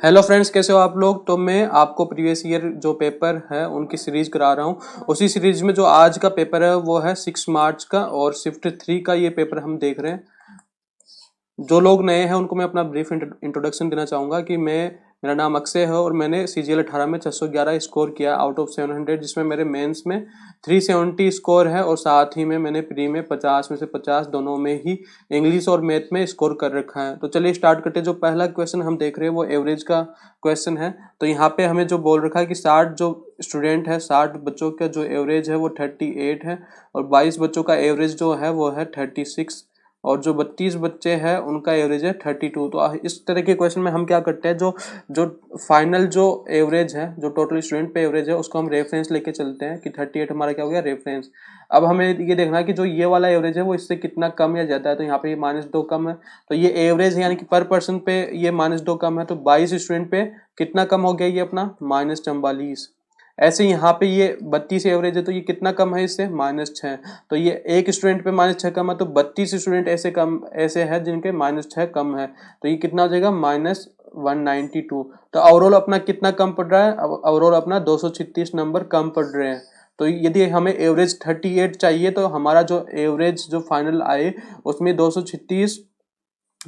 Hello friends, कैसे हो आप लोग। तो मैं आपको प्रीवियस ईयर जो पेपर है उनकी सीरीज करा रहा हूँ। उसी सीरीज में जो आज का पेपर है वो है 6 मार्च का और शिफ्ट 3 का ये पेपर हम देख रहे हैं। जो लोग नए हैं उनको मैं अपना ब्रीफ इंट्रोडक्शन देना चाहूँगा कि मेरा नाम अक्षय है और मैंने CGL 18 में 611 स्कोर किया आउट ऑफ 700, जिसमें मेरे मेंस में 370 स्कोर है और साथ ही में मैंने प्री में 50 में से 50 दोनों में ही इंग्लिश और मैथ में स्कोर कर रखा है। तो चलिए स्टार्ट करते हैं। जो पहला क्वेश्चन हम देख रहे हैं वो एवरेज का क्वेश्चन है। तो यहाँ पे हमें जो बोल रखा है कि 60 जो स्टूडेंट है, 60 बच्चों का जो एवरेज है वो 38 है और 22 बच्चों का एवरेज जो है वो है 36 और जो 32 बच्चे हैं उनका एवरेज है 32। तो इस तरह के क्वेश्चन में हम क्या करते हैं, जो जो फाइनल जो एवरेज है, जो टोटल स्टूडेंट पे एवरेज है, उसको हम रेफरेंस लेके चलते हैं कि 38 हमारा क्या हो गया रेफरेंस। अब हमें ये देखना है कि जो ये वाला एवरेज है वो इससे कितना कम या ज्यादा है। तो यहाँ पे -2 कम है, तो ये एवरेज है यानी कि पर पर्सन पे ये -2 कम है। तो 22 स्टूडेंट पे कितना कम हो गया ये अपना -44। ऐसे यहाँ पे ये 32 एवरेज है तो ये कितना कम है इससे -6। तो ये एक स्टूडेंट पे -6 कम है, तो 32 स्टूडेंट ऐसे है जिनके -6 कम है। तो ये कितना हो जाएगा -192। तो ओवरऑल अपना कितना कम पड़ रहा है, अब ओवरऑल अपना 236 नंबर कम पड़ रहे हैं। तो यदि हमें एवरेज 38 चाहिए तो हमारा जो एवरेज जो फाइनल आए उसमें 236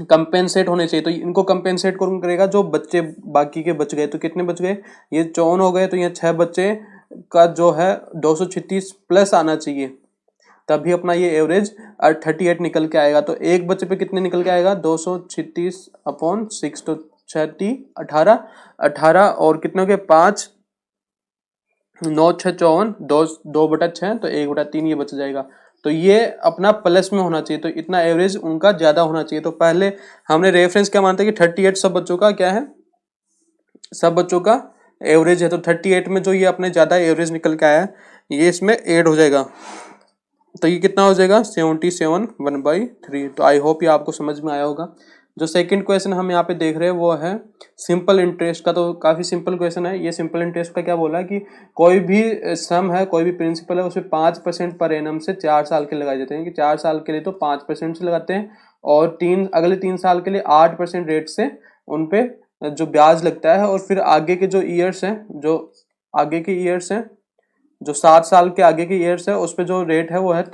कंपेंसेट होने चाहिए। तो इनको कंपेंसेट कौन करेगा, जो बच्चे बाकी के बच गए। तो कितने बच गए, ये 54 हो गए, तो ये 6 बच्चे का जो है 236 प्लस आना चाहिए, तभी अपना ये एवरेज 38 निकल के आएगा। तो एक बच्चे पे कितने निकल के आएगा 236 अपॉन 6, तो 36 18 18 और कितने हो गए 5 9 6 54, 2/6 तो 1/3 ये बच जाएगा। तो ये अपना प्लस में होना चाहिए, तो इतना एवरेज उनका ज्यादा होना चाहिए। तो पहले हमने रेफरेंस क्या मानते हैं कि 38 सब बच्चों का क्या है, सब बच्चों का एवरेज है। तो 38 में जो ये अपने ज्यादा एवरेज निकल के आया है ये इसमें ऐड हो जाएगा। तो ये कितना हो जाएगा 77 1/3। तो आई होप ये आपको समझ में आया होगा। जो सेकंड क्वेश्चन हम यहाँ पे देख रहे हैं वो है सिंपल इंटरेस्ट का। तो काफी सिंपल क्वेश्चन है ये। सिंपल इंटरेस्ट का क्या बोला कि कोई भी सम है, कोई भी प्रिंसिपल है, उसमें 5% पर एनम से 4 साल के लगाए जाते हैं। कि 4 साल के लिए तो 5% से लगाते हैं और अगले 3 साल के लिए 8% रेट से उनपे जो ब्याज लगता है। और फिर आगे के जो ईयर्स हैं, जो आगे के ईयर्स हैं, जो 7 साल के आगे के ईयर्स है उस पे जो रेट है वो है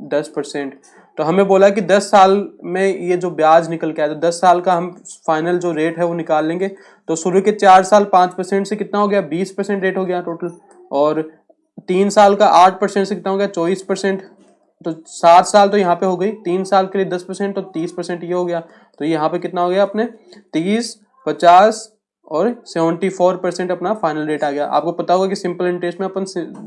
10%। तो हमें बोला कि 10 साल में ये जो ब्याज निकल के आया, तो 10 साल का हम फाइनल जो रेट है वो निकाल लेंगे। तो शुरू के 4 साल 5% से कितना हो गया 20% रेट हो गया टोटल, और 3 साल का 8% से कितना हो गया 24%। तो 7 साल तो यहाँ पे हो गई, 3 साल के लिए 10% तो 30% ये हो गया। तो यहाँ पे कितना हो गया अपने 30 50 और 74% अपना फाइनल रेट आ गया। आपको पता होगा कि सिंपल इंटरेस्ट में अपन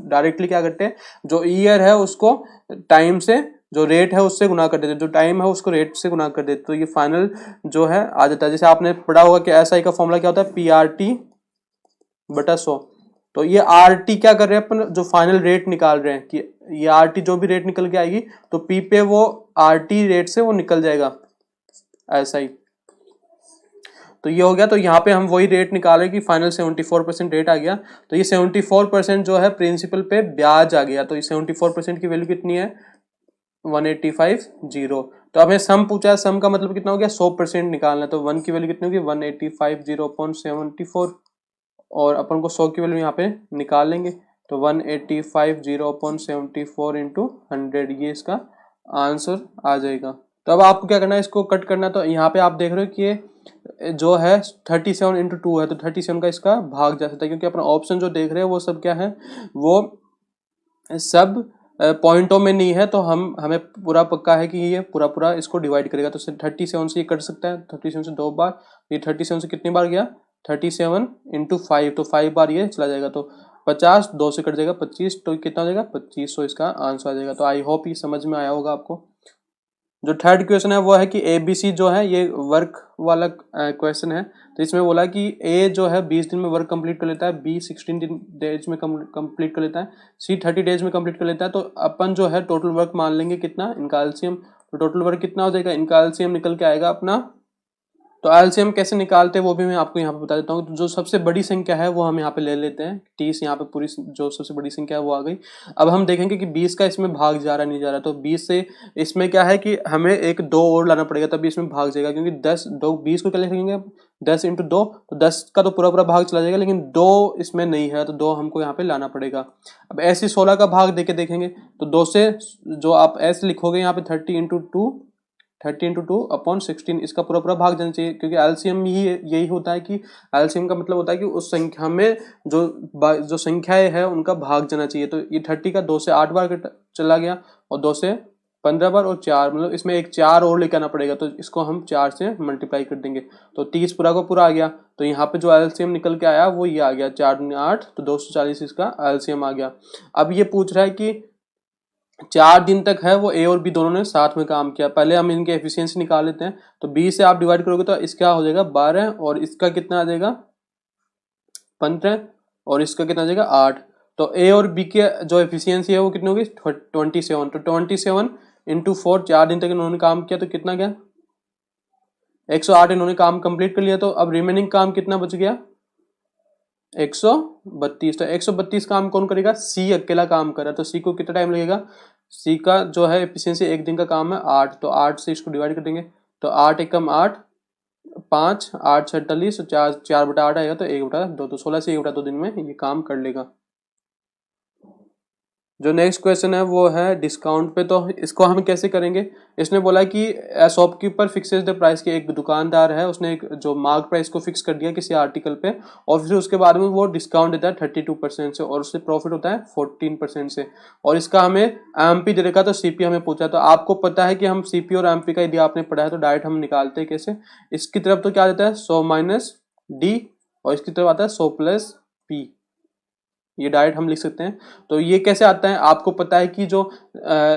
डायरेक्टली क्या करते हैं, जो ईयर है उसको टाइम से, जो रेट है उससे गुना कर देते, जो टाइम है उसको रेट से गुना कर देते, तो ये फाइनल जो है आ जाता है। जैसे आपने पढ़ा होगा कि SI का फॉर्मूला क्या होता है PRT/100। तो ये RT क्या कर रहे हैं अपन, जो फाइनल रेट निकाल रहे हैं कि ये RT जो भी रेट निकल के आएगी तो P पे वो RT रेट से वो निकल जाएगा SI। तो ये हो गया। तो यहाँ पे हम वही रेट निकाले कि फाइनल 74% रेट आ गया। तो ये 74% जो है प्रिंसिपल पे ब्याज आ गया। तो ये 74% की वैल्यू कितनी है 185.0। तो हमें सम पूछा है, सम का मतलब कितना हो गया 100% निकालना है। तो 1 की वैल्यू कितनी होगी 185.0/74 और अपन को 100 की वैल्यू यहाँ पे निकाल लेंगे। तो 185.0/74 इंटू 100 ये इसका आंसर आ जाएगा। तो अब आपको क्या करना है, इसको कट करना है। तो यहाँ पे आप देख रहे हो कि ये जो है 37 इंटू 2 है, तो 37 का इसका भाग जा सकता है, क्योंकि अपना ऑप्शन जो देख रहे हैं वो सब क्या है, वो सब पॉइंटों में नहीं है। तो हमें पूरा पक्का है कि ये पूरा इसको डिवाइड करेगा। तो 37 से ये कट सकता है, 37 से 2 बार, ये 37 से कितनी बार गया 37 इंटू 5, तो 5 बार ये चला जाएगा। तो 50 2 से कट जाएगा 25, तो कितना हो जाएगा 2500 इसका आंसर आ जाएगा। तो आई होप ये समझ में आया होगा आपको। जो थर्ड क्वेश्चन है वो है कि ABC जो है ये वर्क वाला क्वेश्चन है। तो इसमें बोला कि A जो है 20 दिन में वर्क कंप्लीट कर लेता है, B 16 डेज में कंप्लीट कर लेता है, C 30 डेज में कंप्लीट कर लेता है। तो अपन जो है टोटल वर्क मान लेंगे कितना इनका एलसीएम। तो टोटल वर्क कितना हो जाएगा, इनका एलसीएम निकल के आएगा अपना तो एलसीएम कैसे निकालते हैं वो भी मैं आपको यहाँ पे बता देता हूँ। तो जो सबसे बड़ी संख्या है वो हम यहाँ पे ले लेते हैं 30, यहाँ पे पूरी जो सबसे बड़ी संख्या है वो आ गई। अब हम देखेंगे कि 20 का इसमें भाग जा रहा नहीं जा रहा, तो 20 से इसमें क्या है कि हमें एक 2 और लाना पड़ेगा तभी इसमें भाग जाएगा, क्योंकि 20 को क्या लिखेंगे 10 इंटू 2, तो 10 का तो पूरा पूरा भाग चला जाएगा, लेकिन 2 इसमें नहीं है तो 2 हमको यहाँ पे लाना पड़ेगा। अब ऐसे 16 का भाग देके देखेंगे तो 2 से जो आप ऐसे लिखोगे यहाँ पे 30 इंटू 2 इसका पूरा पूरा भाग जाना चाहिए, क्योंकि एलसीएम ही यही होता है कि एलसीएम का मतलब होता है कि उस संख्या में जो संख्याएं है उनका भाग जाना चाहिए। तो ये 30 का 2 से 8 बार चला गया और 2 से 15 बार और 4, मतलब इसमें एक 4 और लेकर आना पड़ेगा, तो इसको हम 4 से मल्टीप्लाई कर देंगे तो 30 पूरा का पूरा आ गया। तो यहाँ पे जो एलसीएम निकल के आया वो ये आ गया 4 दूनी 8, तो 240 इसका एलसीएम आ गया। अब ये पूछ रहा है कि 4 दिन तक है वो ए और बी दोनों ने साथ में काम किया। पहले हम इनके एफिशिएंसी निकाल लेते हैं। तो 20 से आप डिवाइड करोगे तो इसका हो जाएगा 12 और इसका कितना आ जाएगा 15 और इसका कितना आ जाएगा 8। तो ए और बी के जो एफिशिएंसी है वो कितनी होगी 27। तो 27 इंटू 4, 4 दिन तक इन्होंने काम किया तो कितना गया 108 इन्होंने काम कंप्लीट कर लिया। तो अब रिमेनिंग काम कितना बच गया 132। तो 132 काम कौन करेगा, सी अकेला काम कर रहा है, तो सी को कितना टाइम लगेगा, सी का जो है एफिशिएंसी एक दिन का काम है 8, तो 8 से इसको डिवाइड कर देंगे तो 8 एकम 8, 5 8 46, तो 4/8 आएगा, तो 1/2, तो 16 से 1/2 दिन में ये काम कर लेगा। जो नेक्स्ट क्वेश्चन है वो है डिस्काउंट पे। तो इसको हम कैसे करेंगे, इसने बोला कि शॉपकीपर फिक्सेस द प्राइस, की एक दुकानदार है उसने एक जो मार्क प्राइस को फिक्स कर दिया किसी आर्टिकल पे और फिर उसके बाद में वो डिस्काउंट देता है 32% से और उससे प्रॉफिट होता है 14% से, और इसका हमें एमपी दे रखा तो सीपी हमें पूछा। तो आपको पता है कि हम सीपी और एमपी का यदि आपने पढ़ा है तो डायरेक्ट हम निकालते हैं कैसे, इसकी तरफ तो क्या देता है 100 माइनस डी और इसकी तरफ आता है 100 प्लस पी, ये डायरेक्ट हम लिख सकते हैं। तो ये कैसे आता है, आपको पता है कि जो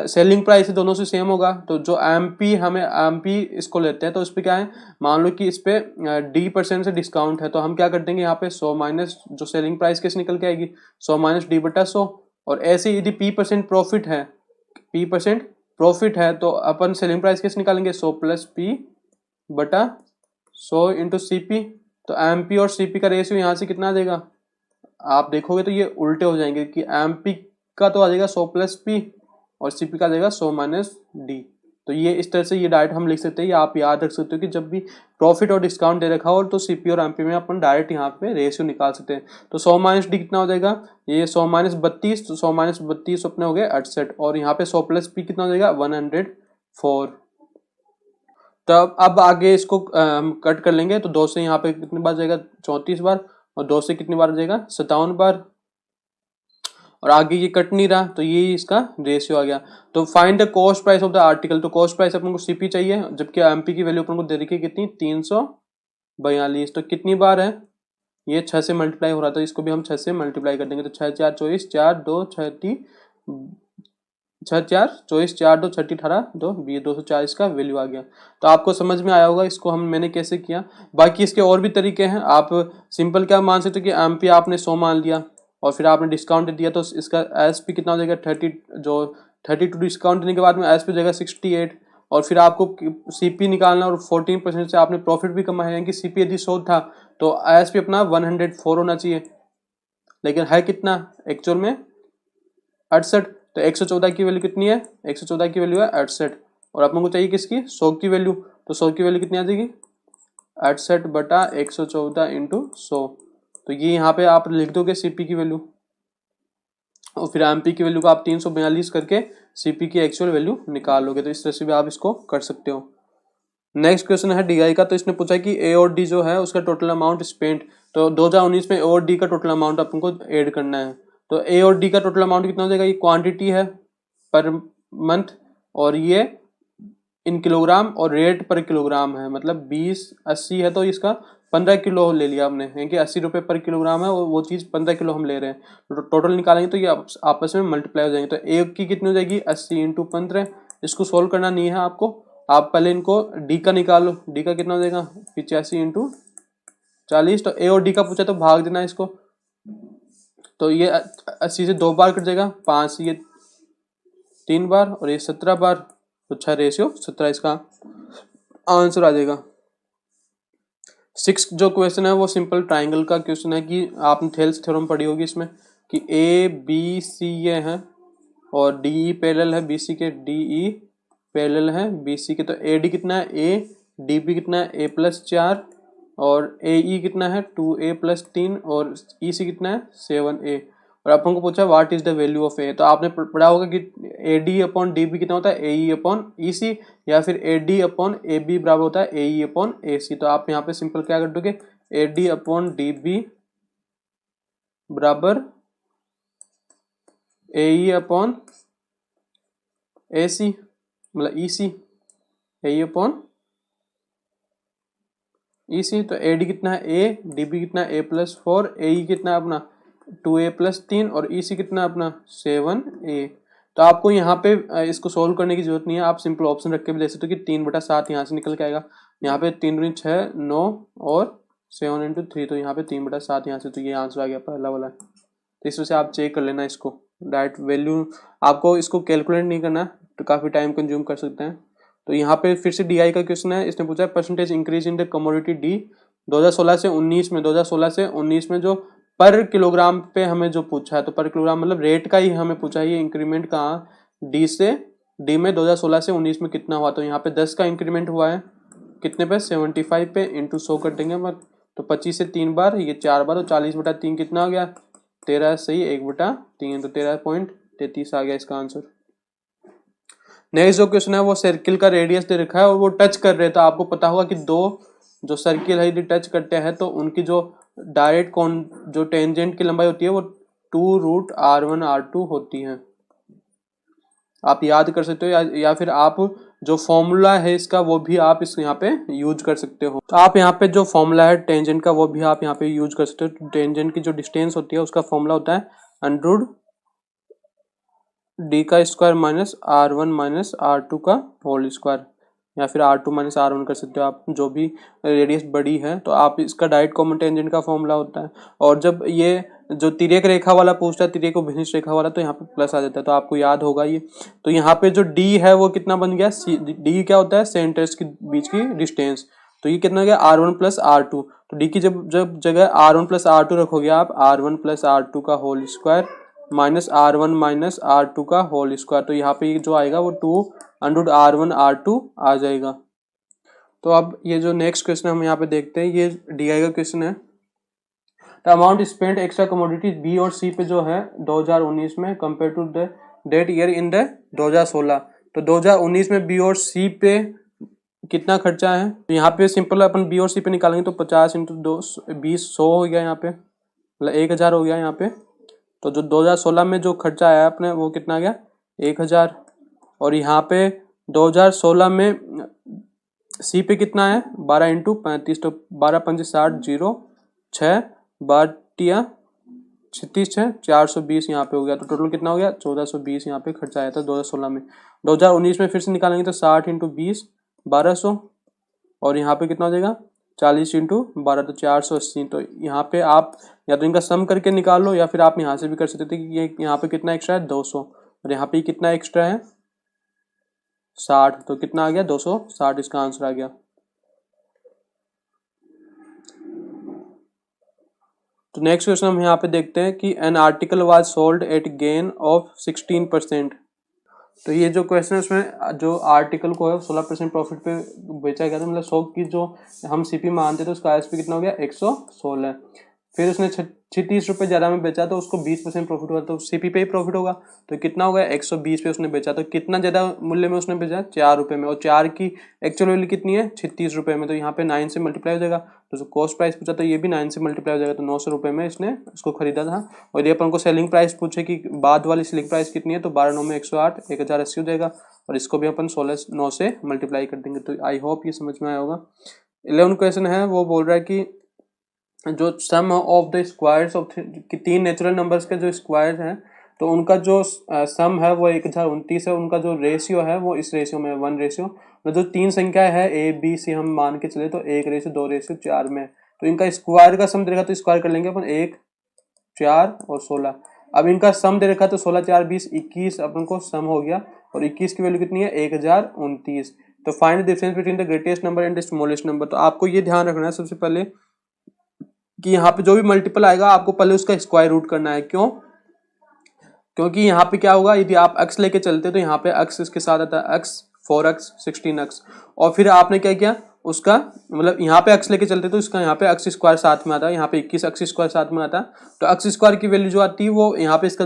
सेलिंग प्राइस है दोनों से सेम होगा, तो जो एमपी हमें एमपी इसको लेते हैं तो इस पे क्या है, मान लो कि इस पे डी% से डिस्काउंट है, तो हम क्या कर देंगे यहाँ पे 100 माइनस जो सेलिंग प्राइस कैसे निकल के आएगी 100 माइनस डी/100। और ऐसे यदि p% प्रॉफिट है, p% प्रॉफिट है तो अपन सेलिंग प्राइस कैसे निकालेंगे 100 प्लस p/100 इंटू सीपी। तो एमपी और सीपी का रेशियो यहाँ से कितना आ जाएगा, आप देखोगे तो ये उल्टे हो जाएंगे कि एमपी का तो आ जाएगा 100 प्लस पी और सीपी का आ जाएगा 100 माइनस डी। तो ये इस तरह से ये डायरेक्ट हम लिख सकते हैं, ये आप याद रख सकते हो कि जब भी प्रॉफिट और डिस्काउंट दे रखा हो तो सीपी और एमपी में अपन डायरेक्ट यहाँ पे रेशियो निकाल सकते हैं। तो 100 माइनस डी कितना हो जाएगा, ये 100 माइनस 32, तो 100 माइनस 32 अपने हो गए 68 और यहाँ पे 100 प्लस पी कितना हो जाएगा 104। तब अब आगे इसको हम कट कर लेंगे तो 2 से यहाँ पे कितनी बार जाएगा 34 बार और 2 से कितनी बार जाएगा 57 बार, और आगे ये कट नहीं रहा तो ये इसका रेशियो आ गया। तो find the cost price of the article, तो कॉस्ट प्राइस अपन को सीपी चाहिए जबकि एमपी की वैल्यू अपन को दे रखी है कितनी 342। तो कितनी बार है, ये 6 से मल्टीप्लाई हो रहा था, इसको भी हम 6 से मल्टीप्लाई कर देंगे। तो 6 4 24, 4 2 6 4 24, 4 2 6 18 2 20, 240 का वैल्यू आ गया। तो आपको समझ में आया होगा इसको मैंने कैसे किया। बाकी इसके और भी तरीके हैं, आप सिंपल क्या मान सकते हो कि एमपी आपने 100 मान लिया और फिर आपने डिस्काउंट दिया तो इसका एसपी कितना हो जाएगा 30, जो 32 डिस्काउंट देने के बाद में एसपी हो जाएगा 68, और फिर आपको सीपी निकालना और 14% से आपने प्रॉफिट भी कमाया, यानी कि सीपी यदि 100 था तो एसपी अपना 104 होना चाहिए, लेकिन है कितना एक्चुअल में 68। तो 114 की वैल्यू कितनी है, 114 की वैल्यू है 68 और अपन को चाहिए किसकी 100 की वैल्यू, तो 100 की वैल्यू कितनी आ जाएगी 68/114 इंटू 100। तो ये यहाँ पे आप लिख दोगे सीपी की वैल्यू और फिर एमपी की वैल्यू को आप 342 करके सीपी की एक्चुअल वैल्यू निकाल लोगे। तो इस तरह से भी आप इसको कर सकते हो। नेक्स्ट क्वेश्चन है डीआई का। तो इसने पूछा कि ए और डी जो है उसका टोटल अमाउंट स्पेंड, तो 2019 में ए और डी का टोटल अमाउंट अपन को ऐड करना है। तो ए और डी का टोटल अमाउंट कितना हो जाएगा, ये क्वांटिटी है पर मंथ और ये इन किलोग्राम और रेट पर किलोग्राम है, मतलब 20/80 है तो इसका 15 किलो ले लिया हमने, क्योंकि 80 रुपये पर किलोग्राम है और वो चीज़ 15 किलो हम ले रहे हैं। तो टोटल निकालेंगे तो ये आपस में मल्टीप्लाई हो जाएंगे। तो एक की कितनी हो जाएगी 80 इंटू 15। इसको सोल्व करना नहीं है आपको, आप पहले इनको डी का निकालो, डी का कितना हो जाएगा 85 इंटू 40। तो ए और डी का पूछा तो भाग देना इसको, तो ये 80 से 2 बार कट जाएगा, 5 से ये 3 बार और ये 17 बार, तो 6 रेशियो 17 इसका आंसर आ जाएगा। सिक्स जो क्वेश्चन है वो सिंपल ट्राइंगल का क्वेश्चन है कि आपने थेल्स थ्योरम पढ़ी होगी इसमें कि ए बी सी ये है और डी ई पैरेलल है बी सी के, डी ई पैरेलल है बी सी के। तो ए डी कितना है, ए डी बी कितना है, ए प्लस 4 और ए ई कितना है 2a प्लस 3 और ई सी कितना है 7a। और अपन को पूछा what is the value of A, तो आपने पढ़ा होगा कि A D upon D B कितना होता है ए ई अपॉन ई सी, या फिर A D upon A B बराबर होता है ए ई अपॉन ए सी। तो आप यहाँ पे सिंपल क्या कर दोगे, A D upon D B बराबर ए ई अपॉन ए सी, मतलब ई सी, ए ई अपॉन ई सी। तो ए डी कितना है ए, डी बी कितना है ए प्लस 4, ए ई कितना है अपना 2a प्लस 3 और ई सी कितना है अपना 7a। तो आपको यहाँ पे इसको सोल्व करने की जरूरत नहीं है, आप सिंपल ऑप्शन रख के भी ले सकते हो कि 3/7 यहाँ से निकल के आएगा। यहाँ पे 3 दूनी 6 9 और 7 इंटू 3, तो यहाँ पे 3/7 यहाँ से, तो ये आंसर आ गया पहला वाला। तो इस वजह से आप चेक कर लेना इसको, डायरेक्ट वैल्यू आपको इसको कैलकुलेट नहीं करना, तो काफ़ी टाइम कंज्यूम कर सकते हैं। तो यहाँ पे फिर से डीआई का क्वेश्चन है, इसने पूछा है percentage increase in the commodity D 2016 से 19 में। 2016 से 19 में जो पर किलोग्राम पे हमें जो पूछा है, तो पर किलोग्राम मतलब रेट का ही हमें पूछा है, ये इंक्रीमेंट कहाँ डी से, डी में 2016 से 19 में कितना हुआ। तो यहाँ पे 10 का इंक्रीमेंट हुआ है, कितने पे 75 पे, इंटू 100 कर देंगे हम, तो 25 से 3 बार, ये 4 बार, तो 40/3 कितना हो गया 13, सही 1/3, तो 13.33 आ गया इसका आंसर। नेक्स्ट जो क्वेश्चन है वो सर्किल का रेडियस दे रखा है और वो टच कर रहे हैं, तो आपको पता होगा कि दो जो सर्किल है यदि टच करते हैं तो उनकी जो डायरेक्ट कौन जो टेंजेंट की लंबाई होती है वो 2√r1r2 होती है। आप याद कर सकते हो या फिर आप जो फॉर्मूला है इसका वो भी आप इस यहाँ पे यूज कर सकते हो। तो आप यहाँ पे जो फॉर्मूला है टेंजेंट का वो भी आप यहाँ पे यूज कर सकते हो। टेंजेंट की जो डिस्टेंस होती है उसका फॉर्मूला होता है √ डी का square minus r1 minus r2 का होल स्क्वायर, या फिर r2 माइनस r1 कर सकते हो आप, जो भी रेडियस बड़ी है तो आप इसका डायरेक्ट कॉमन टेंजेंट का फॉर्मूला होता है। और जब ये जो तिर्यक रेखा वाला पूछता है, तिर्यक को भिन्निश रेखा वाला, तो यहाँ पे प्लस आ जाता है, तो आपको याद होगा ये। तो यहाँ पे जो डी है वो कितना बन गया, डी क्या होता है सेंटर्स के बीच की डिस्टेंस, तो ये कितना हो गया r1 प्लस r2। तो डी की जब जब जगह r1 प्लस r2 रखोगे आप, r1 प्लस r2 का whole square minus r1 minus r2 का होल स्क्वायर, तो यहाँ पे जो आएगा वो 2√r1r2 आ जाएगा। तो अब ये जो नेक्स्ट क्वेश्चन हम यहाँ पे देखते हैं, ये डीआई का क्वेश्चन है। The amount spent extra commodities B और सी पे जो है 2019 में compare to the date year in the 2016। तो 2019 में बी और सी पे कितना खर्चा है, तो यहाँ पे सिंपल अपन बी और सी पे निकालेंगे, तो 50 इंटू 20 100 हो गया, यहाँ पे मतलब 1000 हो गया यहाँ पे। तो जो 2016 में जो खर्चा आया अपने वो कितना आ गया 1000, और यहाँ पे 2016 में सी पे कितना है 12 इंटू 35, तो 12×5 = 60, 0 6 12 36 6 420 यहाँ पे हो गया। तो टोटल कितना हो गया 1420 यहाँ पे खर्चा आया था 2016 में। 2019 में फिर से निकालेंगे तो 60 इंटू 20 1200, और यहाँ पे कितना हो जाएगा 40 इंटू 12, तो 480। तो यहाँ पे आप या तो इनका सम करके निकाल लो, या फिर आप यहाँ से भी कर सकते थे कि ये यहाँ पे कितना एक्स्ट्रा है 200, और यहाँ पे कितना एक्स्ट्रा है 60, तो कितना आ गया 260 इसका आंसर आ गया। तो नेक्स्ट क्वेश्चन हम यहाँ पे देखते हैं कि an article was sold at gain of 16%। तो ये जो क्वेश्चन है उसमें जो आर्टिकल को है 16% प्रॉफिट पे बेचा गया था, मतलब 100 की जो हम सीपी मानते थे उसका आईएसपी कितना हो गया 116। फिर उसने 36 रुपये ज़्यादा में बेचा तो उसको 20% प्रॉफिट हुआ, तो सीपी पे ही प्रॉफिट होगा। तो कितना होगा 120 पे उसने बेचा, तो कितना ज़्यादा मूल्य में उसने बेचा 4 रुपये में, और 4 की एक्चुअल वैल्यू कितनी है 36 रुपये में, तो यहाँ पे 9 से मल्टीप्लाई हो जाएगा। तो कॉस्ट प्राइस पूछा तो ये भी 9 से मल्टीप्लाई हो जाएगा, तो 900 रुपये में इसने उसको खरीदा था। और ये अपन को सेलिंग प्राइस पूछे कि बाद वाली सेलिंग प्राइस कितनी है, तो 12 9 में 108 1080 हो जाएगा, और इसको भी अपन 16 9 से मल्टीप्लाई कर देंगे। तो आई होप ये समझ में आया होगा। 11 क्वेश्चन है वो बोल रहा है कि जो sum of the squares of 3 natural numbers के जो स्क्वायर हैं, तो उनका जो सम है वो 1029 है, उनका जो रेशियो है वो इस रेशियो में 1 रेशियो, मतलब जो 3 संख्या है ए बी सी हम मान के चले तो 1 रेशियो 2 रेशियो 4 में, तो इनका स्क्वायर का सम दे रखा तो स्क्वायर कर लेंगे अपन 1 4 और 16। अब इनका सम दे रखा तो 16 4 20 21 अपन को सम हो गया, और 21 की वैल्यू कितनी है 1029। तो find the difference between the greatest number and the smallest number. तो आपको ये ध्यान रखना है सबसे पहले कि यहाँ पे जो भी मल्टीपल आएगा आपको पहले उसका स्क्वायर रूट करना है। क्यों? क्योंकि यहाँ पे क्या होगा, यदि आप x लेके चलते तो यहाँ पे x इसके साथ आता है x 4x 16x, और फिर आपने क्या किया उसका मतलब यहाँ पे x लेके चलते तो इसका यहाँ पे x स्क्वायर साथ में आता है, यहाँ पे 21 x स्क्वायर साथ में आता है। तो x स्क्वायर की वैल्यू जो आती है वो यहाँ पे इसका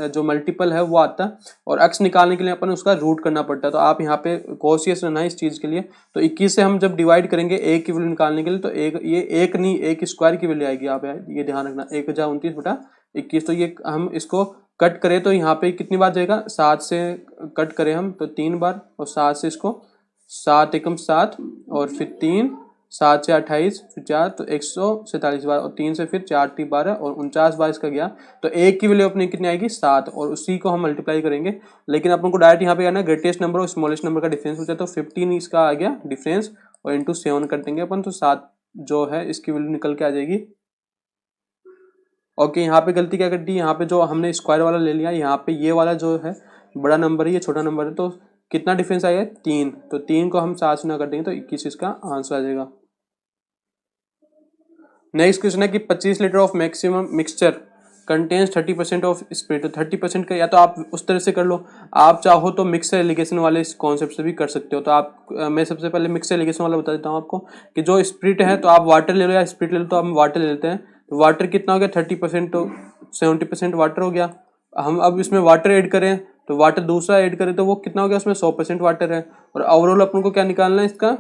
जो मल्टीपल है वो आता है, और x निकालने के लिए अपन उसका रूट करना पड़ता है। तो आप यहाँ पे कॉशियस रहना है इस चीज़ के लिए। तो 21 से हम जब डिवाइड करेंगे एक की वैल्यू निकालने के लिए तो ये एक नहीं एक स्क्वायर की वैल्यू आएगी। आप ये ध्यान रखना, 1/29/21। तो ये हम इसको कट करें तो यहाँ पे कितनी बार जाएगा, 7 से कट करें हम तो 3 बार, और 7 से इसको 7 एकम 7 और फिर 3, 7 से 28 फिर 4 तो 147 बार, और 3 से फिर 4 × 12 और 49 बार इसका गया। तो एक की वैल्यू अपनी कितनी आएगी 7, और उसी को हम मल्टीप्लाई करेंगे। लेकिन अपन को डायरेक्ट यहाँ पे करना है ग्रेटेस्ट नंबर और स्मॉलेस्ट नंबर का डिफरेंस पूछा, तो 15 इसका आ गया डिफरेंस, और इंटू 7 कर देंगे अपन, तो 7 जो है इसकी वैल्यू निकल के आ जाएगी। ओके, यहाँ पे गलती क्या कर दी, यहाँ पे जो हमने स्क्वायर वाला ले लिया, यहाँ पे ये वाला जो है बड़ा नंबर है ये छोटा नंबर है, तो कितना डिफरेंस आएगा 3, तो 3 को हम 7 से ना कर देंगे तो 21 इसका आंसर आ जाएगा। नेक्स्ट क्वेश्चन है कि 25 litre of maximum mixture contains 30% of spirit. तो 30% का या तो आप उस तरह से कर लो, आप चाहो तो मिक्सर एलिगेशन वाले इस कॉन्सेप्ट से भी कर सकते हो। तो आप मैं सबसे पहले मिक्सर एलिगेशन वाला बता देता हूँ आपको कि जो स्प्रिट है तो आप वाटर ले लो या स्प्रिट ले लो, तो हम वाटर ले लेते हैं। तो वाटर कितना हो गया 30%, तो 70% वाटर हो गया। हम अब इसमें वाटर ऐड करें तो वाटर दूसरा ऐड करें तो वो कितना हो गया, उसमें 100% वाटर है। और ओवरऑल अपन को क्या निकालना है, इसका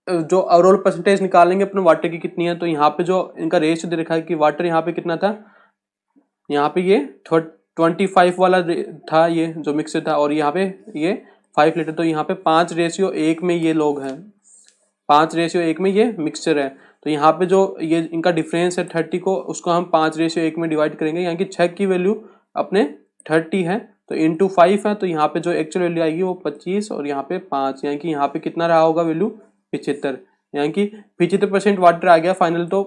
जो ओवरऑल परसेंटेज निकालेंगे अपने वाटर की कितनी है। तो यहाँ पे जो इनका रेशियो दे रखा है कि वाटर यहाँ पे कितना था, यहाँ पे ये 25 वाला था ये जो मिक्सर था, और यहाँ पे ये 5 लीटर। तो यहाँ पे 5:1 में ये लोग हैं, 5:1 में ये मिक्सचर है। तो यहाँ पे जो ये इनका डिफरेंस है 30 को, उसको हम 5:1 में डिवाइड करेंगे। यहाँ की 6 की वैल्यू अपने 30 है तो इंटू 5 है, तो यहाँ पे जो एक्चुअल वैल्यू आएगी वो 25, और यहाँ पे 5, यानी कि यहाँ पे कितना रहा होगा वैल्यू 75, यानी कि 75% वाटर आ गया फाइनल। तो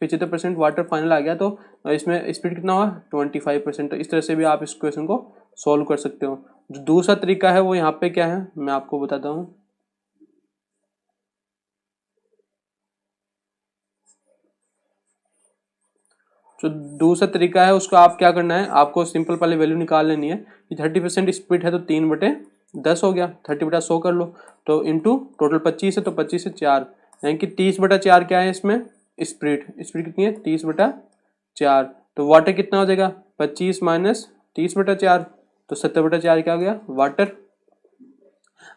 75% वाटर फाइनल आ गया, तो इसमें स्पीड कितना हुआ 25%। तो इस तरह से भी आप इस क्वेश्चन को सॉल्व कर सकते हो। जो दूसरा तरीका है वो यहाँ पे क्या है मैं आपको बताता हूँ। जो दूसरा तरीका है उसको आप क्या करना है, आपको सिंपल पहले वैल्यू निकाल लेनी है कि 30% स्प्लिट है तो 3/10 हो गया, 30/100 कर लो, तो इंटू टोटल 25 है तो 25 से 4, यानी कि 30/4 क्या है इसमें स्प्लिट कितनी है 30/4। तो वाटर कितना हो जाएगा 25 माइनस 30/4, तो 70/4 क्या हो गया वाटर।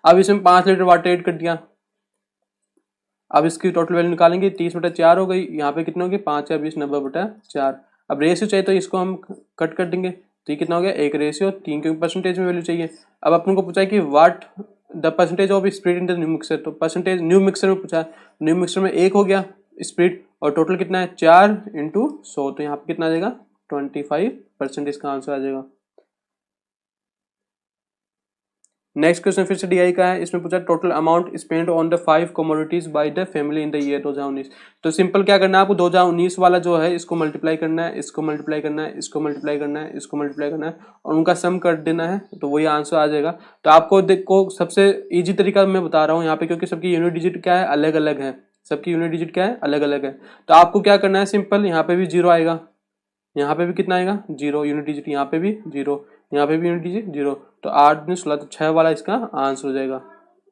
अब इसमें 5 लीटर वाटर ऐड कर दिया, अब इसकी टोटल वैल्यू निकालेंगे 30/4 हो गई, यहाँ पे कितना हो गया 5 या 20 90/4। अब रेशियो चाहिए तो इसको हम कट कर देंगे, तो ये कितना हो गया 1:3, क्योंकि परसेंटेज में वैल्यू चाहिए। अब अपन को पूछा है कि what the percentage of split in the new mixer, तो परसेंटेज न्यू मिक्सर में पूछा है, न्यू मिक्सर में 1 हो गया स्प्लिट, और टोटल कितना है 4 × 100, तो यहाँ पे कितना आ जाएगा 25% इसका आंसर आ जाएगा। नेक्स्ट क्वेश्चन फिर से डीआई का है, इसमें पूछा total amount spend on the 5 commodities by the family in the year 2019। तो सिंपल क्या करना है आपको 2019 वाला जो है इसको मल्टीप्लाई करना है, इसको मल्टीप्लाई करना है, इसको मल्टीप्लाई करना है, इसको मल्टीप्लाई करना है, और उनका सम कर देना है, तो वही आंसर आ जाएगा। तो आपको देखो सबसे ईजी तरीका मैं बता रहा हूँ यहाँ पे, क्योंकि सबकी यूनिट डिजिट क्या है अलग अलग है, सबकी यूनिट डिजिट क्या है अलग अलग है। तो आपको क्या करना है सिंपल, यहाँ पे भी 0 आएगा, यहाँ पे भी कितना आएगा 0 यूनिट डिजिट, यहाँ पे भी 0, यहाँ पे भी यूनिट डिजिट 0, तो 8 × 16 तो 6 वाला इसका आंसर हो जाएगा।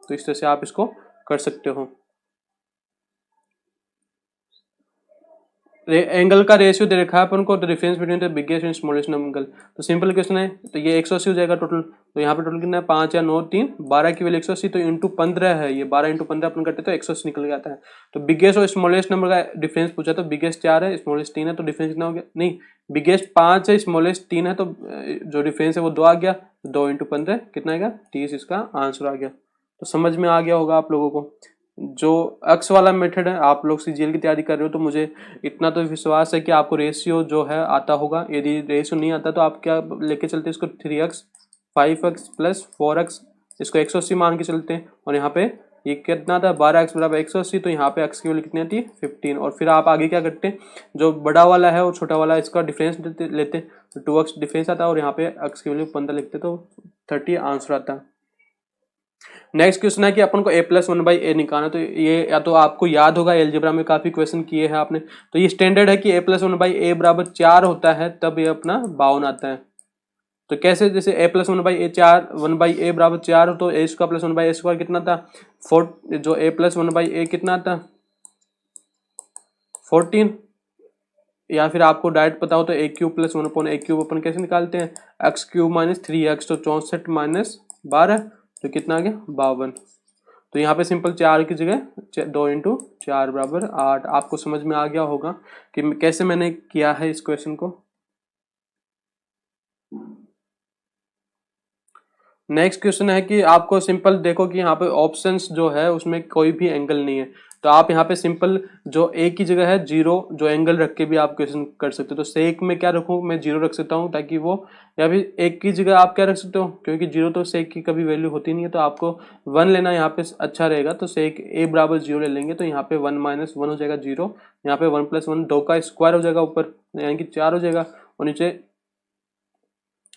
तो इस तरह से आप इसको कर सकते हो। एंगल का रेशियो दे रखा है अपन को, the difference between the biggest and smallest angle. तो सिंपल क्वेश्चन है, तो ये 180 हो जाएगा टोटल। तो यहाँ पे टोटल कितना है 5 या 9 3 12 की वैल्यू 180, तो इंटू 15 है, ये 12 × 15 अपन करते तो 180 निकल जाता है। तो बिगेस्ट और स्मॉलेस्ट नंबर का डिफरेंस पूछा, तो बिगेस्ट 4 है स्मॉलेस्ट 3 है, तो डिफरेंस कितना हो गया, नहीं बिगेस्ट 5 है स्मॉलेस्ट 3 है, तो जो डिफरेंस है वो 2 आ गया, 2 × 15 कितना आएगा 30 इसका आंसर आ गया। तो समझ में आ गया होगा आप लोगों को। जो एक्स वाला मेथड है, आप लोग सीजीएल की तैयारी कर रहे हो तो मुझे इतना तो विश्वास है कि आपको रेशियो जो है आता होगा। यदि रेशियो नहीं आता तो आप क्या लेके चलते हैं इसको 3x 5x + 4x, इसको 180 मान के चलते हैं, और यहाँ पे ये कितना था 12x = 180, तो यहाँ पे x की वैल्यू कितनी आती है 15, और फिर आप आगे क्या करते हैं जो बड़ा वाला है और छोटा वाला इसका डिफरेंस लेते हैं, तो 2x डिफरेंस आता है, और यहाँ पे x की वैल्यू 15 लिखते तो 30 आंसर आता है। नेक्स्ट क्वेश्चन है कि अपन को a+1/a निकालना, तो ये या तो आपको याद होगा, अलजेब्रा में काफी क्वेश्चन किए हैं आपने, तो ये स्टैंडर्ड है कि a+1/a बराबर 4 होता है तब ये अपना 52 आता है। तो कैसे, जैसे a+1/a 4, 1/a बराबर 4 हो तो a² + 1/a² कितना था 4, जो a+1/a कितना था 14, या फिर आपको डायरेक्ट पता हो तो a³ + 1/a³ अपन कैसे निकालते हैं, x³ - 3x, तो 64 - 12, तो कितना आ गया 52। तो यहाँ पे सिंपल 4 की जगह 2 × 4 = 8। आपको समझ में आ गया होगा कि कैसे मैंने किया है इस क्वेश्चन को। नेक्स्ट क्वेश्चन है कि आपको सिंपल देखो कि यहाँ पे ऑप्शंस जो है उसमें कोई भी एंगल नहीं है, तो आप यहाँ पे सिंपल जो ए की जगह है 0 जो एंगल रख के भी आप क्वेश्चन कर सकते हो। तो सेक में क्या रखूँ मैं, 0 रख सकता हूँ ताकि वो, या फिर एक की जगह आप क्या रख सकते हो, क्योंकि 0 तो सेक की कभी वैल्यू होती नहीं है, तो आपको 1 लेना यहाँ पे अच्छा रहेगा। तो सेक ए बराबर 0 ले लेंगे, तो यहाँ पे 1 - 1 हो जाएगा 0, यहाँ पे 1 + 1 2 का स्क्वायर हो जाएगा ऊपर, यानी कि 4 हो जाएगा, और नीचे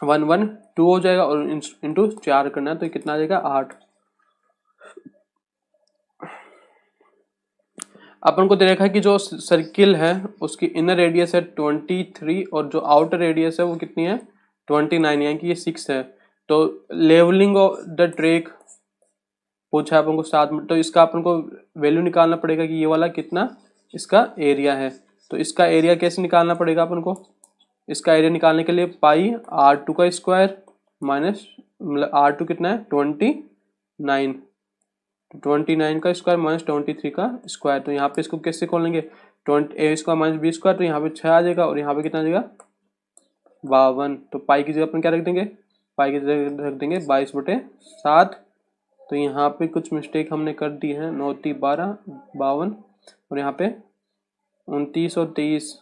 1 1 2 हो जाएगा, और इंटू 4 करना है तो कितना आ जाएगा 8। अपन को दे रखा है कि जो सर्किल है उसकी इनर रेडियस है 23 और जो आउटर रेडियस है वो कितनी है 29, यानी कि ये 6 है। तो लेवलिंग ऑफ द ट्रैक पूछा है अपन को 7 मीटर, तो इसका अपन को वैल्यू निकालना पड़ेगा कि ये वाला कितना इसका एरिया है। तो इसका एरिया कैसे निकालना पड़ेगा अपन को, इसका एरिया निकालने के लिए पाई r2 का स्क्वायर माइनस, मतलब r2 कितना है 29, 29 का स्क्वायर माइनस 23 का स्क्वायर। तो यहाँ पे इसको कैसे खोलेंगे, 20a² - b², तो यहाँ पे 6 आ जाएगा, और यहाँ पे कितना आ जाएगा 52। तो पाई की जगह अपन क्या रख देंगे, पाई की जगह रख देंगे 22/7। तो यहाँ पे कुछ मिस्टेक हमने कर दी है, 9 × 3 = 12, 52, और यहाँ पे 29 और 23,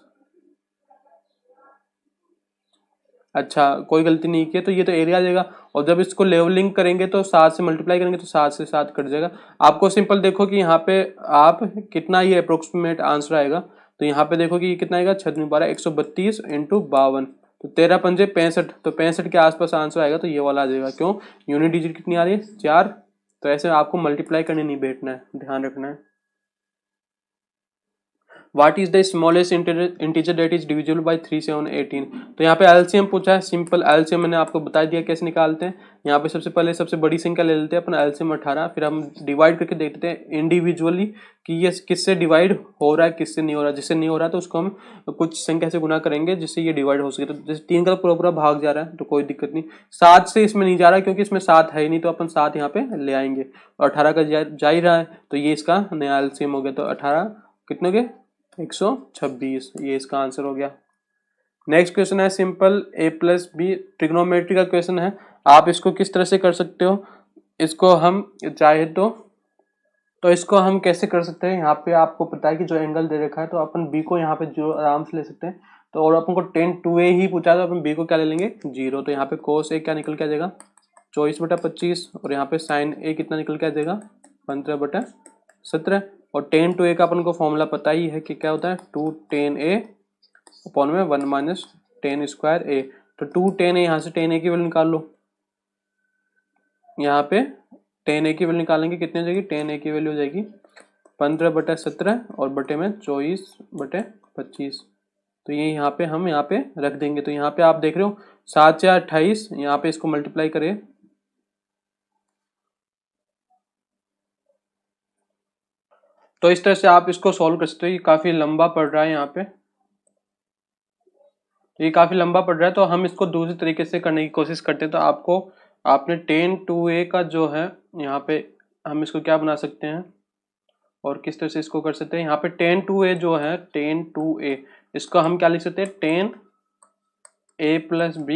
अच्छा कोई गलती नहीं की, तो ये तो एरिया आ जाएगा। और जब इसको लेवलिंग करेंगे तो 7 से मल्टीप्लाई करेंगे तो 7 से 7 कट जाएगा। आपको सिंपल देखो कि यहाँ पे आप कितना ये अप्रोक्सीमेट आंसर आएगा, तो यहाँ पे देखो कि ये कितना आएगा 6 × 12 132 × 52, तो 13 × 5 = 65, तो 65 के आसपास आंसर आएगा, तो ये वाला आ जाएगा। क्यों, यूनिट डिजिट कितनी आ रही है 4, तो ऐसे आपको मल्टीप्लाई करने नहीं बैठना है, ध्यान रखना है। What is the smallest integer that is divisible by 3, 7, 18। तो यहाँ पे एलसीएम पूछा है, सिंपल एलसीएम मैंने आपको बता दिया कैसे निकालते हैं। यहाँ पे सबसे पहले सबसे बड़ी संख्या ले लेते हैं अपन एलसीएम 18, फिर हम डिवाइड करके देखते हैं इंडिविजुअली कि ये किससे डिवाइड हो रहा है किससे नहीं हो रहा है। जिससे नहीं हो रहा है तो उसको हम कुछ संख्या से गुना करेंगे जिससे ये डिवाइड हो सके। तो जैसे 3 का पूरा पूरा भाग जा रहा है तो कोई दिक्कत नहीं, 7 से इसमें नहीं जा रहा है क्योंकि इसमें 7 है ही नहीं, तो अपन 7 यहाँ पे ले आएंगे, और 18 का जा ही रहा है, तो ये इसका नया एलसीएम हो गया। तो 18 कितने के 126, ये इसका आंसर हो गया। नेक्स्ट क्वेश्चन है सिंपल a+b ट्रिग्नोमेट्री का क्वेश्चन है। आप इसको किस तरह से कर सकते हो, इसको हम चाहे तो इसको हम कैसे कर सकते हैं, यहाँ पे आपको पता है कि जो एंगल दे रखा है तो अपन b को यहाँ पे जो आराम से ले सकते हैं। तो और अपन को tan 2a ही पूछा तो अपन b को क्या ले लेंगे 0। तो यहाँ पे cos a क्या निकल के आ जाएगा 24/25, और यहाँ पे sin a कितना निकल के आ जाएगा 15/17। और tan 2a का अपन को फॉर्मूला पता ही है कि क्या होता है 2 tan a अपॉन में 1 - tan² a। तो 2 tan a, यहाँ से tan a की वैल्यू निकाल लो, यहाँ पे tan a की वैल्यू निकालेंगे कितनी हो जाएगी, tan a की वैल्यू हो जाएगी 15/17 और बटे में 24/25। तो ये यहाँ पे हम यहाँ पे रख देंगे। तो यहाँ पे आप देख रहे हो 7 × 28, यहाँ पे इसको मल्टीप्लाई करें तो इस तरह से आप इसको सॉल्व कर सकते हो। ये काफी लंबा पड़ रहा है यहाँ पे, ये काफी लंबा पड़ रहा है, तो हम इसको दूसरी तरीके से करने की कोशिश करते हैं। तो आपको आपने tan 2a का जो है यहाँ पे हम इसको क्या बना सकते हैं और किस तरह से इसको कर सकते हैं। यहाँ पे tan 2a जो है tan 2a, इसको हम क्या लिख सकते हैं tan a + b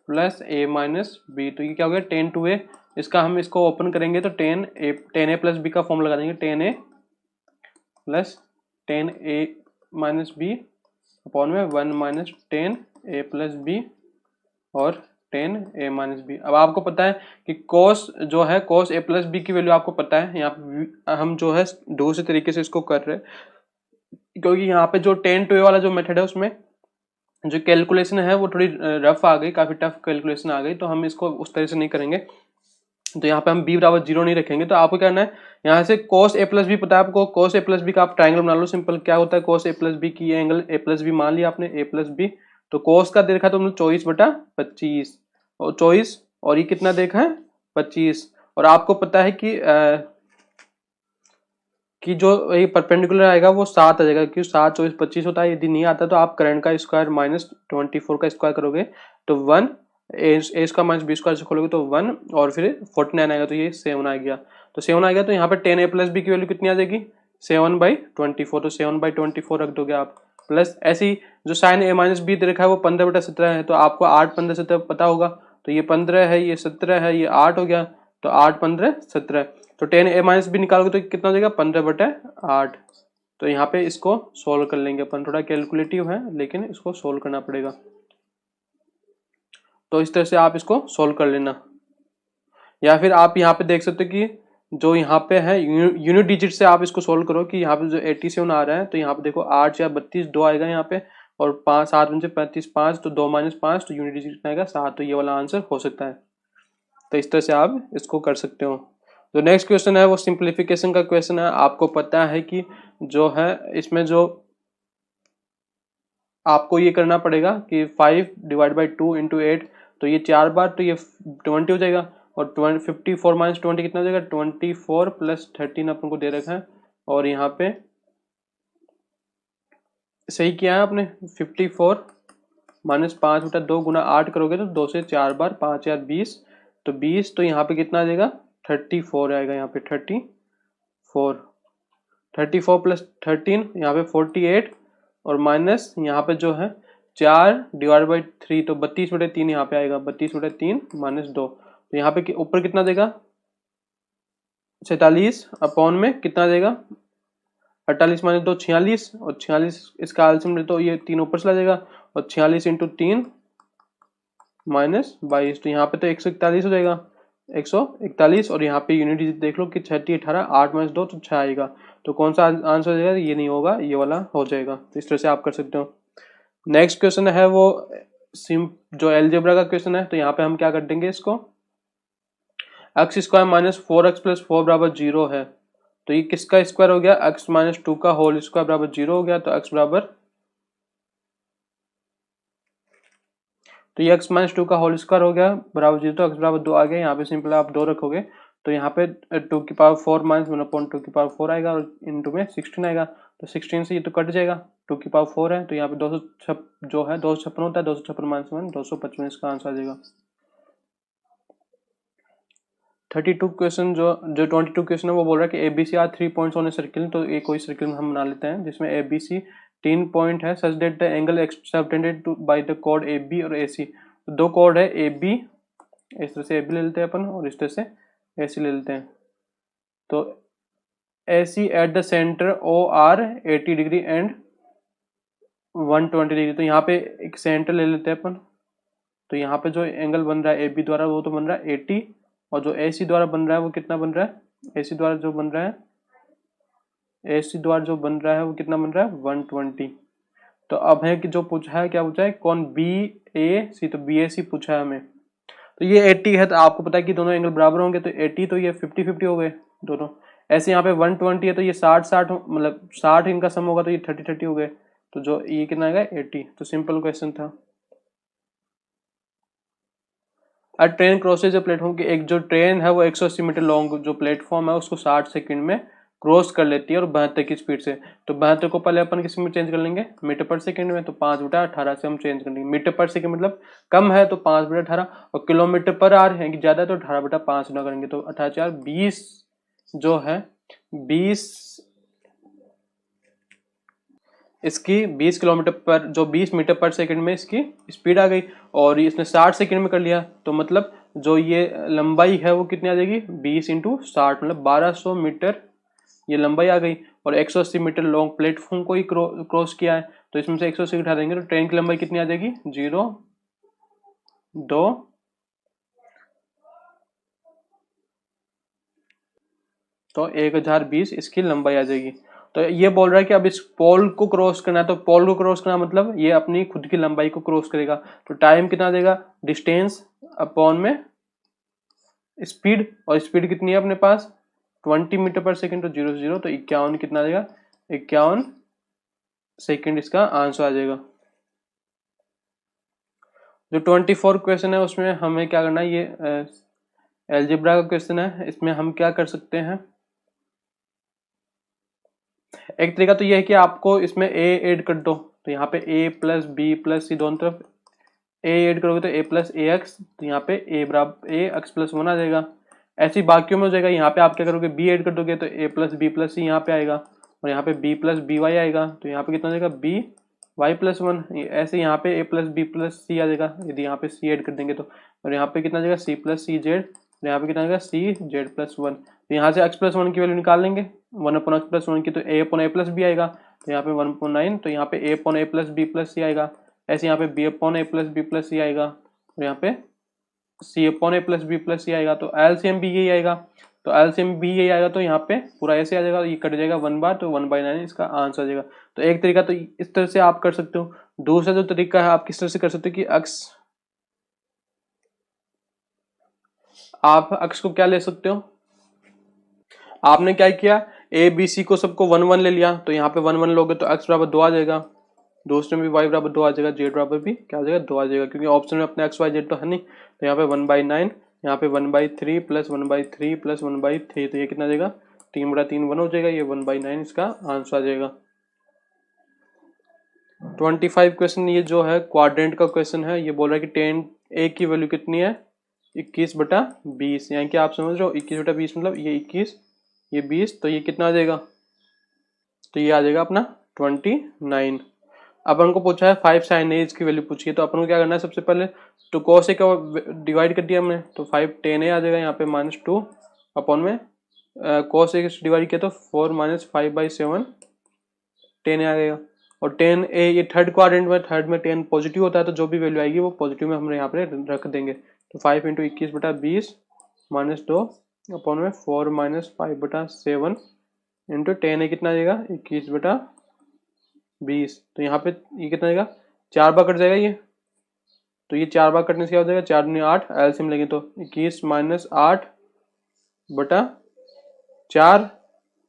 + a - b। तो ये क्या हो गया tan 2a, इसका हम इसको ओपन करेंगे तो tan a + b का फॉर्म लगा देंगे, tan a + tan a - b upon में 1 - tan a + b और tan a - b। अब आपको पता है कि cos जो है cos a + b की वैल्यू आपको पता है। यहाँ पे हम जो है दूसरे तरीके से इसको कर रहे हैं, क्योंकि यहाँ पे जो tan 2a वाला जो मेथड है उसमें जो कैलकुलेशन है वो थोड़ी रफ आ गई, काफी टफ कैलकुलेशन आ गई, तो हम इसको उस तरह से नहीं करेंगे। तो यहाँ पे हम b बराबर 0 नहीं रखेंगे। तो आपको क्या करना है, यहाँ से cos a प्लस बी पता है आपको, cos a प्लस बी का आप ट्राइंगल बना लो सिंपल। क्या होता है cos a प्लस बी की, ये एंगल a प्लस बी मान लिया आपने, a प्लस बी। तो cos का देखा तो हमने 24/25 और 24, और ये कितना देखा है 25। और आपको पता है कि जो ये परपेंडिकुलर आएगा वो 7 आ जाएगा, क्योंकि 7 24 25 होता है। यदि नहीं आता तो आप करंट का स्क्वायर माइनस 24 का स्क्वायर करोगे तो 1, ए का माइनस बी स्क्वायर से खोलोगे तो 1, और फिर 49 आएगा तो ये 7 आ गया। तो 7 आ गया तो यहाँ पे 10a प्लस बी की वैल्यू कितनी आ जाएगी 7/24। तो 7/24 रख दोगे आप, प्लस ऐसी जो साइन a माइनस बी दे रखा है वो 15/17 है। तो आपको 8 15 17 पता होगा, तो ये 15 है, ये 17 है, ये 8 हो गया। तो 8 15 17, तो 10a माइनस बी निकालोगे तो कितना हो जाएगा 15/8। तो यहाँ पे इसको सोल्व कर लेंगे अपन, थोड़ा कैलकुलेटिव है लेकिन इसको सोल्व करना पड़ेगा। तो इस तरह से आप इसको सोल्व कर लेना, या फिर आप यहाँ पे देख सकते हो कि जो यहाँ पे है यूनिट डिजिट से आप इसको सोल्व करो कि यहाँ पे जो 87 आ रहा है, तो यहाँ पे देखो 8 या 32 2 आएगा यहाँ पे, और 5 7 5 35 5, तो 2 माइनस 5, तो यूनिट डिजिट आएगा 7। तो ये वाला आंसर हो सकता है। तो इस तरह से आप इसको कर सकते हो। जो नेक्स्ट क्वेश्चन है वो सिंप्लीफिकेशन का क्वेश्चन है। आपको पता है कि जो है इसमें जो आपको ये करना पड़ेगा कि 5 डिवाइड बाई 2 इंटू 8, तो ये 4 बार, तो ये 20 हो जाएगा। और 54 माइनस 20 कितना हो जाएगा 24 प्लस 13 अपन को दे रखा है। और यहाँ पे सही किया है आपने, 54 माइनस 5/2 गुना 8 करोगे तो 2 से 4 बार, 5 या 20, तो 20। तो यहाँ पे कितना आ जाएगा 34 आएगा, यहाँ पे 34 प्लस 13 यहाँ पे 48, और माइनस यहाँ पे जो है 4 डिवाइड बाई 3, तो 32/3 यहाँ पे आएगा, 32/3 माइनस 2। तो यहाँ पे ऊपर कितना देगा 47, अपॉन में कितना देगा 48 माइनस 2 46, और 46 इसका एलसीएम तो ये 3 ऊपर चला जाएगा, और 46 इंटू 3 माइनस 22, तो यहाँ पे तो 141 हो जाएगा, 141। और यहाँ पे यूनिट डिजिट देख लो कि 6 18 8 माइनस 2 तो 6 आएगा। तो कौन सा आंसर हो जाएगा, ये नहीं होगा, ये वाला हो जाएगा। तो इस तरह से आप कर सकते हो। नेक्स्ट क्वेश्चन है वो जो एलजेब्रा का क्वेश्चन है। तो यहाँ पे हम क्या कर देंगे, इसको x square minus 4x plus 4 बराबर 0 है। तो ये किसका स्क्वायर हो गया, x माइनस 2 का होल स्क्वायर बराबर 0 हो गया। तो x बराबर, तो ये x माइनस 2 का होल स्क्वायर हो गया बराबर 0, तो x बराबर 2 आ गया। यहाँ पे सिंपल आप 2 रखोगे तो यहाँ पे 2 की पावर 4 माइनस 1/2 की पावर 4 आएगा, और इंटू में 16 आएगा। तो 16 से ये तो कट जाएगा, 2 की पावर 4 है, तो यहाँ पे 256 जो है 256 होता है, 256 माइनस 1 255 इसका आंसर आ जाएगा। 32 क्वेश्चन जो 22 क्वेश्चन है वो बोल रहा है कि ABC are 3 points on a circle. तो एक कोई सर्किल हम बना लेते हैं जिसमें ABC 3 पॉइंट है, such that the angle subtended by the code AB और AC। तो 2 कोड है AB, इस तरह से AB ले लेते हैं अपन, और इस तरह से AC ले लेते हैं। तो AC at the centre OR 80 degree and 120 degree. तो यहाँ पे एक सेंटर ले लेते हैं अपन। तो यहाँ पे जो एंगल बन रहा है AB द्वारा वो तो बन रहा है 80, और जो AC द्वारा बन रहा है वो कितना बन रहा है, AC द्वारा जो बन रहा है वो कितना बन रहा है 120। तो अब है कि जो पूछा है, क्या पूछा है, कौन BAC, तो BAC पूछा है हमें। तो ये 80 है, तो आपको पता है कि दोनों एंगल बराबर होंगे, तो 80 तो ये 50-50 हो गए दोनों। ऐसे यहाँ पे 120 है तो ये 60-60 मतलब 60 इनका सम होगा, तो ये 30-30 हो गए। तो जो ये कितना आएगा 80। तो सिंपल क्वेश्चन था। ट्रेन क्रॉसेज प्लेटफॉर्म की, एक जो ट्रेन है वो 180 मीटर लॉन्ग जो प्लेटफॉर्म है उसको 60 सेकंड में क्रॉस कर लेती है, और 72 की स्पीड से। तो 72 को पहले अपन किस में चेंज कर लेंगे, मीटर पर सेकंड में। तो 5/18 से हम चेंज कर लेंगे। मीटर पर सेकंड मतलब कम है तो 5/18, और किलोमीटर पर आवर है कि ज्यादा तो 18/5 ना करेंगे। तो 18 20 जो है 20 इसकी 20 किलोमीटर पर, जो 20 मीटर पर सेकंड में इसकी स्पीड आ गई, और इसने 60 सेकंड में कर लिया। तो मतलब जो ये लंबाई है वो कितनी आ जाएगी 20 इंटू 60, मतलब 1200 मीटर ये लंबाई आ गई। और 180 मीटर लॉन्ग प्लेटफॉर्म को ही क्रॉस किया है, तो इसमें से 180 उठा देंगे तो ट्रेन की लंबाई कितनी आ जाएगी 0 2 तो 1020 इसकी लंबाई आ जाएगी। तो ये बोल रहा है कि अब इस पोल को क्रॉस करना है। तो पोल को क्रॉस करना मतलब ये अपनी खुद की लंबाई को क्रॉस करेगा। तो टाइम कितना देगा, डिस्टेंस अपॉन में स्पीड, और स्पीड कितनी है अपने पास 20 मीटर पर सेकेंड, तो 0 से 0 तो 51 कितना आ जाएगा 51 सेकेंड इसका आंसर आ जाएगा। जो 24 क्वेश्चन है उसमें हमें क्या करना है, ये एलजेब्रा का क्वेश्चन है, इसमें हम क्या कर सकते हैं, एक तरीका तो ये है कि आपको इसमें ए ऐड कर दो, तो यहाँ पे a प्लस बी प्लस सी दोनों तरफ a ऐड करोगे तो a प्लस ए एक्स, तो यहाँ पे a बराबर a एक्स प्लस 1 आ जाएगा। ऐसे ही बाकियों में हो जाएगा, यहाँ पे आप क्या करोगे b ऐड कर दोगे तो a प्लस बी प्लस सी यहाँ पे आएगा, और यहाँ पे b प्लस बी वाई आएगा, तो यहाँ पे कितना हो जाएगा b वाई प्लस 1। ऐसे यहाँ पे a प्लस बी प्लस सी आ जाएगा यदि यहाँ पे c ऐड कर देंगे तो, और यहाँ पे कितना आ जाएगा c प्लस सी जेड, यहाँ पे कितना आ जाएगा c जेड प्लस 1। तो यहाँ से x प्लस 1 की वैल्यू निकाल लेंगे, 1 अपॉन एक्स प्लस 1 की, तो a upon A plus B आएगा, तो यहाँ पे 1/9, तो यहाँ पे a upon A plus B plus C आएगा। ऐसे यहाँ पे b upon A plus B plus C आएगा, और यहाँ पे c upon A plus B plus C आएगा, तो एलसीएम भी यही आएगा, तो एलसीएम भी यही आएगा, तो यहाँ पे पूरा ऐसे आ जाएगा, ये कट जाएगा 1 बार, तो 1/9 इसका आंसर आ जाएगा। तो एक तरीका तो इस तरह से आप कर सकते हो। दूसरा जो तरीका है आप किस तरह से कर सकते हो कि अक्स को क्या ले सकते हो, आपने क्या किया ए बी सी को सबको 1 1 ले लिया, तो यहाँ पे 1 1 लोगे तो x बराबर 2 आ जाएगा, दूसरे में भी y बराबर 2 आ जाएगा, z बराबर भी क्या आ जाएगा 2 आ जाएगा, क्योंकि ऑप्शन में अपने x y z तो है नहीं, तो यहाँ पे 1/9, यहाँ पे 1/3 प्लस 1/3 प्लस 1/3, तो ये कितना आ जाएगा 3/3 1 हो जाएगा, ये 1/9 इसका आंसर आ जाएगा। 25 क्वेश्चन ये जो है क्वाड्रेंट का क्वेश्चन है, ये बोल रहा है कि 10 a की वैल्यू कितनी है 21/20, यानी कि आप समझ रहे हो 21/20 मतलब ये 21 ये 20, तो ये कितना आ जाएगा, तो ये आ जाएगा अपना 29। अब हमको पूछा है 5 sin a की वैल्यू पूछी है, तो अपन को क्या करना है सबसे पहले, तो cos a का डिवाइड कर दिया हमने, तो 5 10 a आ जाएगा, यहाँ पे -2 अपॉन में cos a डिवाइड किया तो 4 - 5/7 10 a आ गया, और 10 a ये थर्ड क्वाड्रेंट में, थर्ड में 10 पॉजिटिव होता है, तो जो भी वैल्यू आएगी वो पॉजिटिव में हम यहाँ पे रख देंगे, तो 5 × 21/20 -2 अपॉन में 4 - 5/7 इंटू 10 a कितना आ जाएगा 21/20, तो यहाँ पे ये कितना आएगा 4 बार कट जाएगा ये, तो ये 4 बार कटने से क्या हो जाएगा 4 × 8 एलसीएम लेंगे तो 21 - 8/4,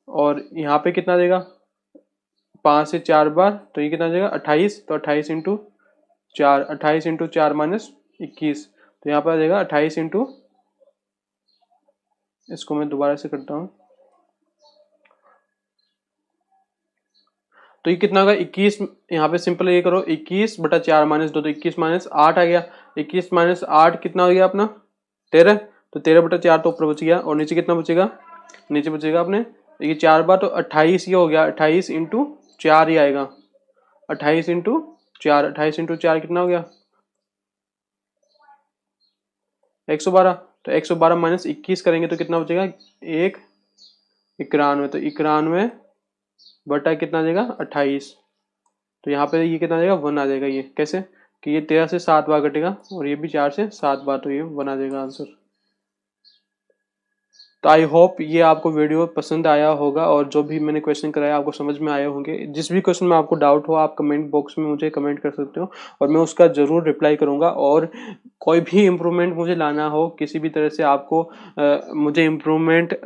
और यहाँ पे कितना देगा 5 से 4 बार, तो ये कितना देगा 28, तो 28 × 4 28 × 4 - 21, तो यहाँ पर आ जाएगा 28 इंटू, इसको मैं दोबारा से करता हूँ, तो ये कितना होगा 21, यहाँ पे सिंपल ये करो 21/4 -2, तो 21 - 8 आ गया, 21 - 8 कितना हो गया अपना 13, तो 13/4 तो ऊपर बच गया, और नीचे कितना बचेगा, नीचे बचेगा अपने ये 4 बार, तो 28 ये हो गया, 28 × 4 ही आएगा, 28 × 4, 28 × 4 कितना हो गया 112, तो 112 - 21 करेंगे तो कितना बचेगा 91, तो 91 बटा कितना आ जाएगा 28, तो यहाँ पे ये कितना आ जाएगा 1 आ जाएगा, ये कैसे कि ये 13 से 7 बार कटेगा, और ये भी 4 से 7 बार, तो ये 1 आ जाएगा आंसर। तो आई होप ये आपको वीडियो पसंद आया होगा, और जो भी मैंने क्वेश्चन कराया आपको समझ में आए होंगे। जिस भी क्वेश्चन में आपको डाउट हो आप कमेंट बॉक्स में मुझे कमेंट कर सकते हो, और मैं उसका ज़रूर रिप्लाई करूंगा, और कोई भी इम्प्रूवमेंट मुझे लाना हो, किसी भी तरह से आपको मुझे इम्प्रूवमेंट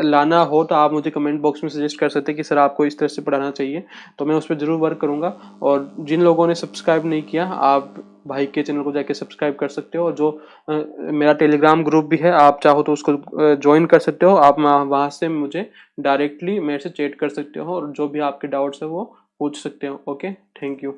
लाना हो, तो आप मुझे कमेंट बॉक्स में सजेस्ट कर सकते हैं कि सर आपको इस तरह से पढ़ाना चाहिए, तो मैं उस पर ज़रूर वर्क करूँगा। और जिन लोगों ने सब्सक्राइब नहीं किया आप भाई के चैनल को जाके सब्सक्राइब कर सकते हो, और जो मेरा टेलीग्राम ग्रुप भी है आप चाहो तो उसको ज्वाइन कर सकते हो, आप वहाँ से मुझे डायरेक्टली मेरे से चैट कर सकते हो, और जो भी आपके डाउट्स है वो पूछ सकते हो। Okay, thank you.